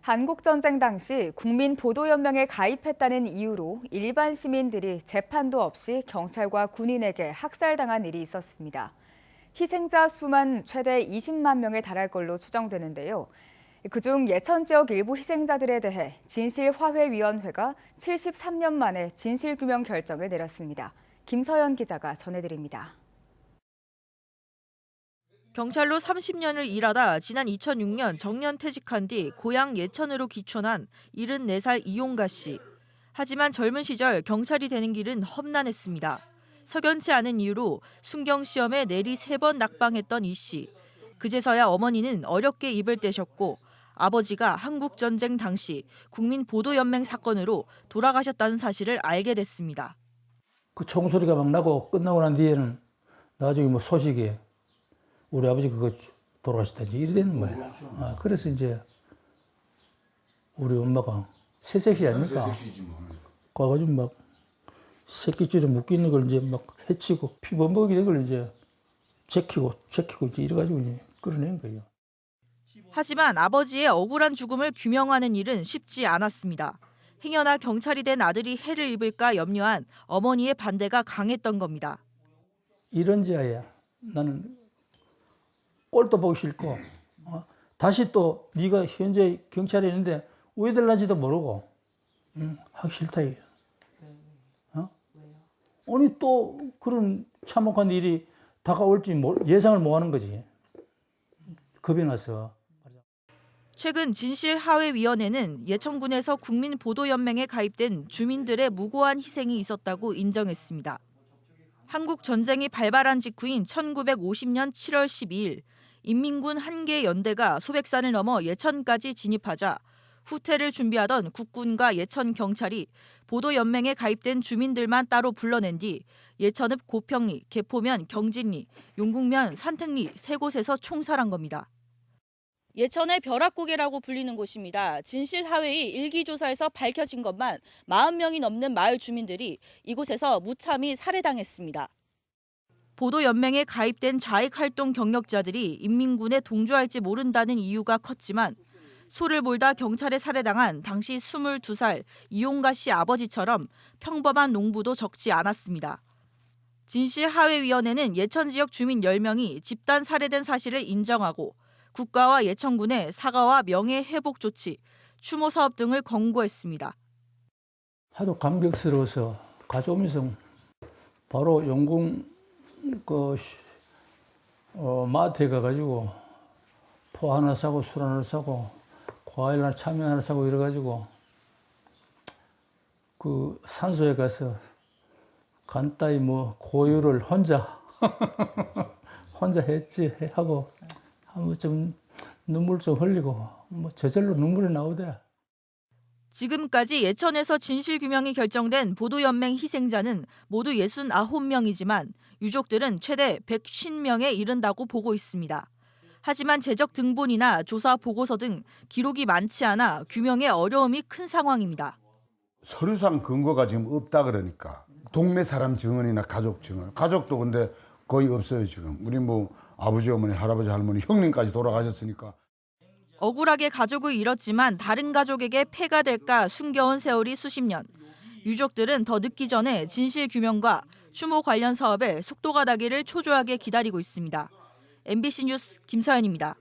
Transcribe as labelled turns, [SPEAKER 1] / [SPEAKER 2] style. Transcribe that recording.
[SPEAKER 1] 한국전쟁 당시 국민보도연맹에 가입했다는 이유로 일반 시민들이 재판도 없이 경찰과 군인에게 학살당한 일이 있었습니다. 희생자 수만 최대 20만 명에 달할 걸로 추정되는데요. 그중 예천 지역 일부 희생자들에 대해 진실화해위원회가 73년 만에 진실규명 결정을 내렸습니다. 김서연 기자가 전해드립니다.
[SPEAKER 2] 경찰로 30년을 일하다 지난 2006년 정년 퇴직한 뒤 고향 예천으로 귀촌한 74살 이용가 씨. 하지만 젊은 시절 경찰이 되는 길은 험난했습니다. 석연치 않은 이유로 순경 시험에 내리 3번 낙방했던 이 씨. 그제서야 어머니는 어렵게 입을 떼셨고 아버지가 한국전쟁 당시 국민보도연맹 사건으로 돌아가셨다는 사실을 알게 됐습니다.
[SPEAKER 3] 그 총소리가 막 나고 끝나고 난 뒤에는 나중에 소식이 우리 아버지 그거 돌아가셨다지 이래 되는 거예요. 그래서 이제 우리 엄마가 새색시 아닙니까? 가가지고 막 새끼줄에 묶이는 걸 이제 막 해치고 피범벅이 된 걸 이제 제키고 이제 이래가지고 이제 끌어낸 거예요.
[SPEAKER 2] 하지만 아버지의 억울한 죽음을 규명하는 일은 쉽지 않았습니다. 행여나 경찰이 된 아들이 해를 입을까 염려한 어머니의 반대가 강했던 겁니다.
[SPEAKER 3] 이런 자야 나는 꼴도 보기 싫고 다시 또 네가 현재 경찰에 있는데 왜 될는지도 모르고 하기 싫다 이게. 아니 또 그런 참혹한 일이 다가올지 예상을 못하는 거지. 겁이 나서.
[SPEAKER 2] 최근 진실화해위원회는 예천군에서 국민보도연맹에 가입된 주민들의 무고한 희생이 있었다고 인정했습니다. 한국 전쟁이 발발한 직후인 1950년 7월 12일 인민군 한개 연대가 소백산을 넘어 예천까지 진입하자 후퇴를 준비하던 국군과 예천 경찰이 보도연맹에 가입된 주민들만 따로 불러낸 뒤 예천읍 고평리, 개포면 경진리, 용국면 산택리 3곳에서 총살한 겁니다. 예천의 벼락고개라고 불리는 곳입니다. 진실화해의 일기조사에서 밝혀진 것만 40명이 넘는 마을 주민들이 이곳에서 무참히 살해당했습니다. 보도연맹에 가입된 좌익활동 경력자들이 인민군에 동조할지 모른다는 이유가 컸지만 소를 몰다 경찰에 살해당한 당시 22살 이용가 씨 아버지처럼 평범한 농부도 적지 않았습니다. 진실화해위원회는 예천 지역 주민 10명이 집단 살해된 사실을 인정하고 국가와 예천군의 사과와 명예회복 조치, 추모 사업 등을 권고했습니다.
[SPEAKER 3] 하도 감격스러워서 가져오면서 바로 용궁 마트에 가가지고 포 하나 사고 술 하나 사고 과일 하나 참외 하나 사고 이래가지고 그 산소에 가서 간단히 고유를 혼자 했지 하고 좀 눈물 좀 흘리고 저절로 눈물이 나오대.
[SPEAKER 2] 지금까지 예천에서 진실규명이 결정된 보도연맹 희생자는 모두 69명이지만 유족들은 최대 150명에 이른다고 보고 있습니다. 하지만 재적 등본이나 조사 보고서 등 기록이 많지 않아 규명에 어려움이 큰 상황입니다.
[SPEAKER 4] 서류상 근거가 지금 없다 그러니까 동네 사람 증언이나 가족 증언, 가족도 근데 거의 없어요 지금. 우리 아버지, 어머니, 할아버지, 할머니, 형님까지 돌아가셨으니까.
[SPEAKER 2] 억울하게 가족을 잃었지만 다른 가족에게 폐가 될까 숨겨온 세월이 수십 년. 유족들은 더 늦기 전에 진실규명과 추모 관련 사업에 속도가 나기를 초조하게 기다리고 있습니다. MBC 뉴스 김서연입니다.